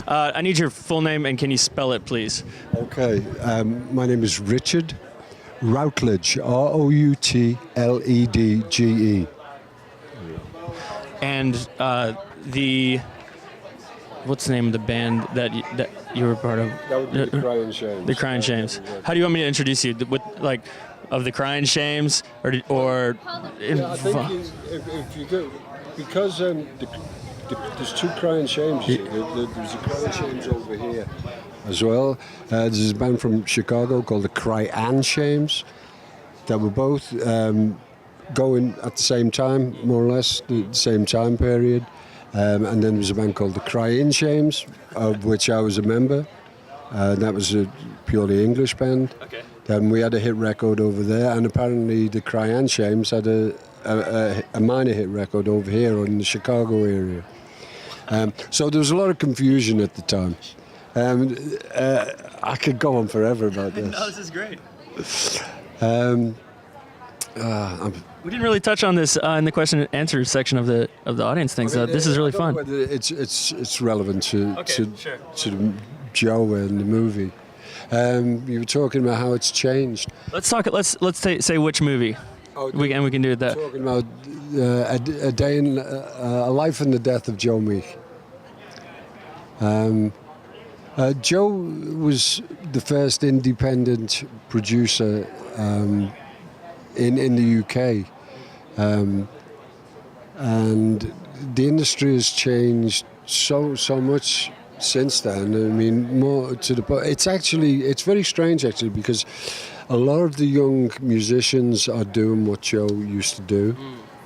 I need your full name, and can you spell it, please? Okay, my name is Richard Routledge, Routledge. And what's the name of the band that you were part of? That would be the Cryin Shames. The Cryin Shames. How do you want me to introduce you? With of the Cryin Shames, or Yeah, I think if you go, because there's two Cryin Shames. There's a Cryin Shames over here as well. There's a band from Chicago called the Cryin Shames that were both going at the same time, more or less, the same time period. And then there was a band called the Cryin Shames, of which I was a member. That was a purely English band. Okay. We had a hit record over there, and apparently the Cryin Shames had a minor hit record over here in the Chicago area. So there was a lot of confusion at the time. I could go on forever about this. No, this is great. We didn't really touch on this in the question and answer section of the audience thing. So this is really fun. It's relevant to Joe and the movie. You were talking about how it's changed. Let's talk. Let's say which movie. We can do that. Talking about a day in a life and the death of Joe Meek. Joe was the first independent producer in the UK, and the industry has changed so much since then. I mean, more to the point. It's very strange actually, because a lot of the young musicians are doing what Joe used to do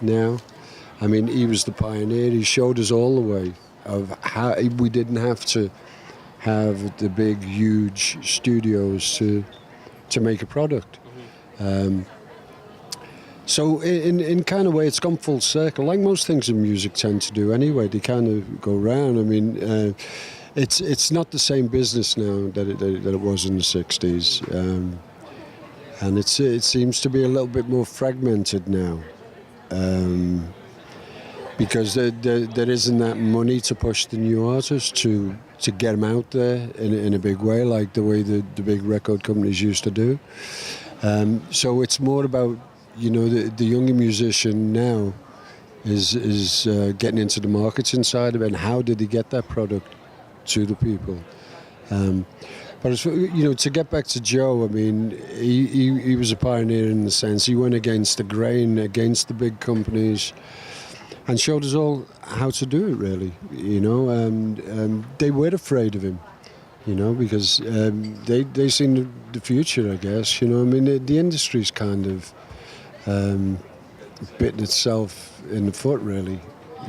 now. I mean, he was the pioneer. He showed us all the way of how we didn't have to have the big, huge studios to make a product. So in kind of way, it's gone full circle, like most things in music tend to do anyway. They kind of go round. I mean, it's not the same business now that it was in the 60s. And it seems to be a little bit more fragmented now. Because there isn't that money to push the new artists to get them out there in a big way, like the way the big record companies used to do. So it's more about, the younger musician now is getting into the marketing side of it, and how did he get that product to the people. But it's, to get back to Joe, I mean, he was a pioneer in the sense he went against the grain, against the big companies, and showed us all how to do it, really, and they were afraid of him, because they seen the future, I guess, I mean, the industry's kind of bitten itself in the foot, really,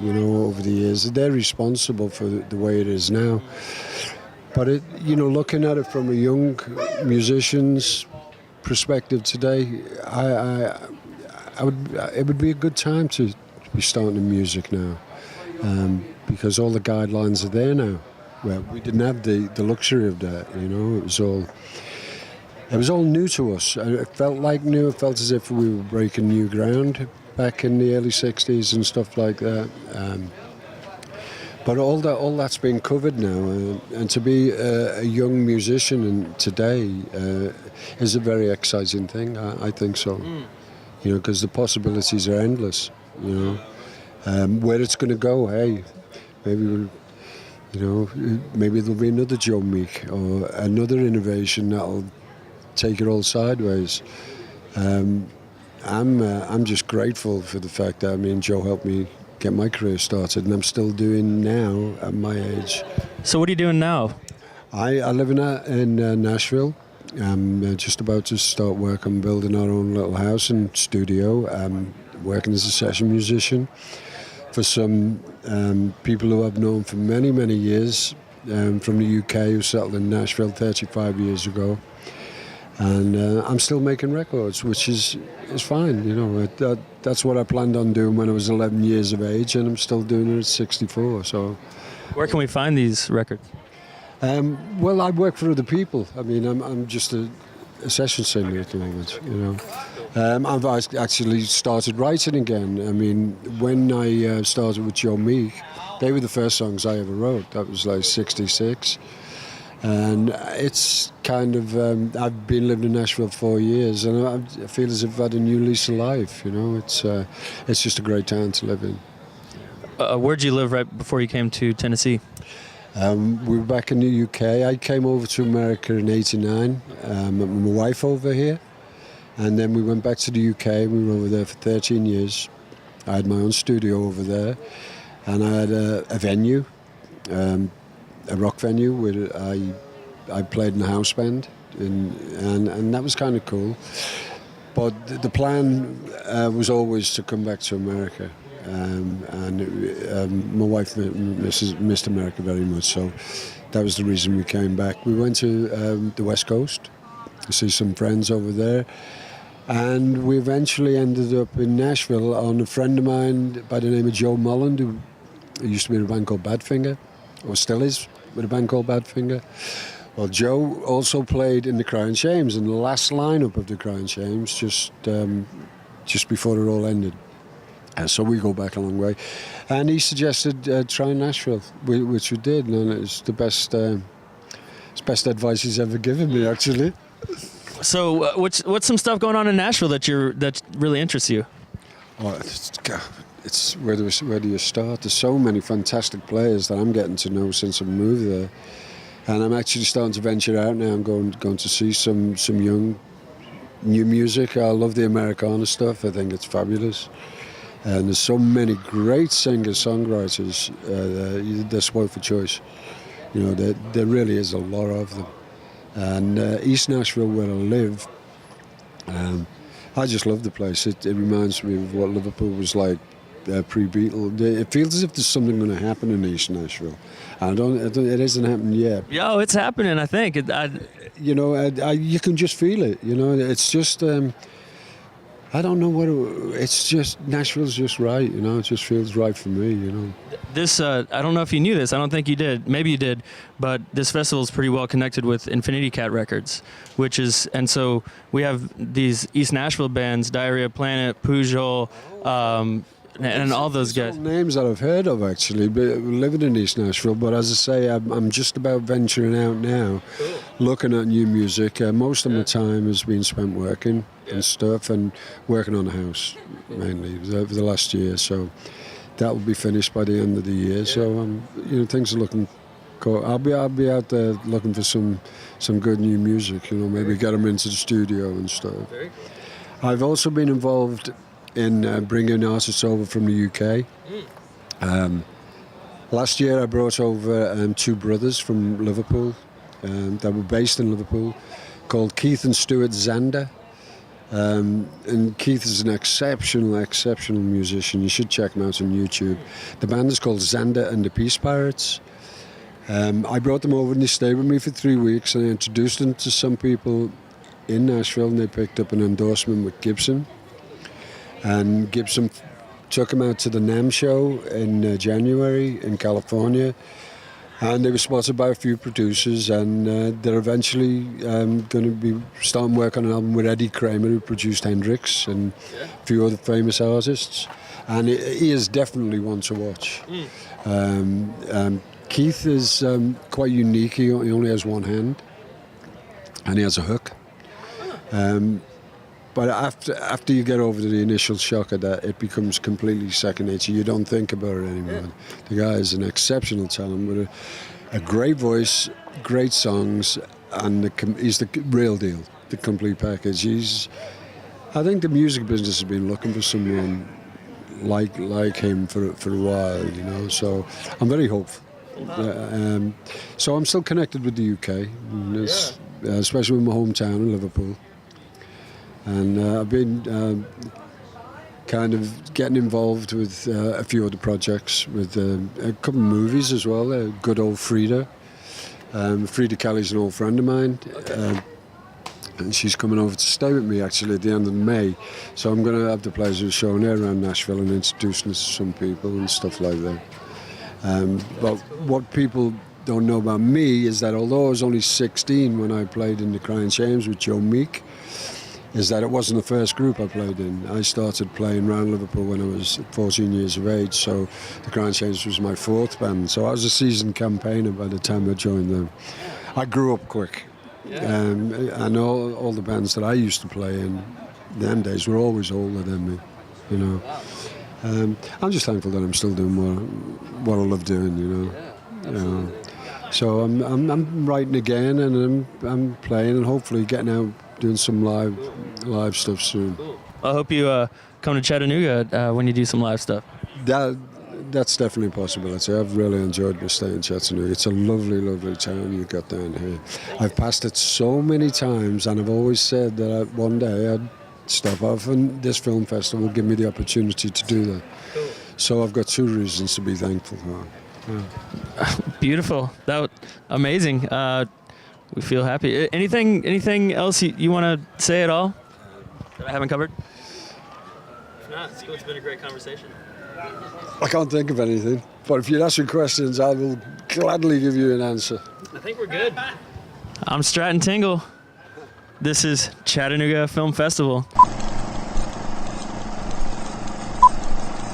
over the years. They're responsible for the way it is now. But, looking at it from a young musician's perspective today, it would be a good time to be starting in music now, because all the guidelines are there now. Well, we didn't have the luxury of that, It was all new to us. It felt like new. It felt as if we were breaking new ground back in the early 60s and stuff like that. But all that's been covered now, and to be a young musician today is a very exciting thing. I think so. Because the possibilities are endless. Where it's going to go, hey, maybe maybe there'll be another Joe Meek or another innovation that'll take it all sideways. I'm just grateful for the fact that Joe helped me get my career started, and I'm still doing now at my age. So what are you doing now? I live in Nashville. I'm just about to start work on building our own little house and studio. I'm working as a session musician for some people who I've known for many, many years from the UK, who settled in Nashville 35 years ago. And I'm still making records, which is fine. That's what I planned on doing when I was 11 years of age, and I'm still doing it at 64. So, where can we find these records? Well, I work for other people. I mean, I'm just a a session singer at the moment, you know. I've actually started writing again. I mean, when I started with Joe Meek, they were the first songs I ever wrote. That was like 66. And it's kind of, I've been living in Nashville 4 years, and I feel as if I've had a new lease of life, you know. It's just a great town to live in. Where'd you live right before you came to Tennessee? We were back in the UK. I came over to America in '89. Met my wife over here. And then we went back to the UK. We were over there for 13 years. I had my own studio over there. And I had a venue, a rock venue where I played in a house band. And that was kind of cool. But the plan was always to come back to America. My wife missed America very much, so that was the reason we came back. We went to the West Coast to see some friends over there, and we eventually ended up in Nashville on a friend of mine by the name of Joe Mullen, who used to be in a band called Badfinger, or still is with a band called Badfinger. Well, Joe also played in the Cryin Shames, in the last lineup of the Cryin Shames, just before it all ended. So we go back a long way. And he suggested trying Nashville, which we did, and it's the best advice he's ever given me, actually. So what's some stuff going on in Nashville that really interests you? Oh, it's where do you start? There's so many fantastic players that I'm getting to know since I moved there. And I'm actually starting to venture out now. I'm going to see some young, new music. I love the Americana stuff. I think it's fabulous. And there's so many great singer-songwriters. They're spoiled for choice. You know, there really is a lot of them. And East Nashville, where I live, I just love the place. It reminds me of what Liverpool was like pre-Beatle. It feels as if there's something going to happen in East Nashville. It hasn't happened yet. Yo, it's happening, I think. You know, you can just feel it. You know, it's just... I don't know it's just, Nashville's just right, you know, it just feels right for me, you know. This, I don't know if you knew this, I don't think you did, maybe you did, but this festival is pretty well connected with Infinity Cat Records, and so we have these East Nashville bands, Diarrhea Planet, Pujol, and all those guys. Names that I've heard of, actually, living in East Nashville, but as I say, I'm just about venturing out now, looking at new music. Most of my time has been spent working and stuff, and working on the house mainly over the last year. So that will be finished by the end of the year. So you know, things are looking cool. I'll be out there looking for some good new music. You know, maybe get them into the studio and stuff. I've also been involved in bringing artists over from the UK. Last year I brought over two brothers from Liverpool that were based in Liverpool, called Keith and Stuart Zander. And Keith is an exceptional musician. You should check him out on YouTube. The band is called Zander and the Peace Pirates. I brought them over and they stayed with me for 3 weeks, and I introduced them to some people in Nashville, and they picked up an endorsement with Gibson. And Gibson took them out to the NAMM show in January in California. And they were spotted by a few producers, and they're eventually going to be starting work on an album with Eddie Kramer, who produced Hendrix and a few other famous artists. And he is definitely one to watch. Keith is quite unique. He only has one hand, and he has a hook. But after you get over the initial shock of that, it becomes completely second nature. You don't think about it anymore. The guy is an exceptional talent with a great voice, great songs, and he's the real deal, the complete package. I think the music business has been looking for someone like him for a while, you know. So I'm very hopeful. So I'm still connected with the UK, especially with my hometown in Liverpool. And I've been kind of getting involved with a few other projects, with a couple of movies as well. Good old Frida. Frida Kelly's an old friend of mine. And she's coming over to stay with me actually at the end of May. So I'm going to have the pleasure of showing her around Nashville and introducing her to some people and stuff like that. But what people don't know about me is that although I was only 16 when I played in the Cryin with Joe Meek, is that it wasn't the first group I played in. I started playing around Liverpool when I was 14 years of age, so the Cryin was my fourth band. So I was a seasoned campaigner by the time I joined them. I grew up quick. I know all the bands that I used to play in them days were always older than me, you know. I'm just thankful that I'm still doing what I love doing, you know. So I'm writing again, and I'm playing, and hopefully getting out doing some live stuff soon. I hope you come to Chattanooga when you do some live stuff. That's definitely a possibility. I've really enjoyed my stay in Chattanooga. It's a lovely, lovely town you've got down here. I've passed it so many times, and I've always said that one day I'd stop off, and this film festival will give me the opportunity to do that. So I've got two reasons to be thankful for. Yeah. Beautiful. Amazing. We feel happy. Anything else you want to say at all that I haven't covered? If not, it's been a great conversation. I can't think of anything, but if you'd ask me questions, I will gladly give you an answer. I think we're good. I'm Stratton Tingle. This is Chattanooga Film Festival.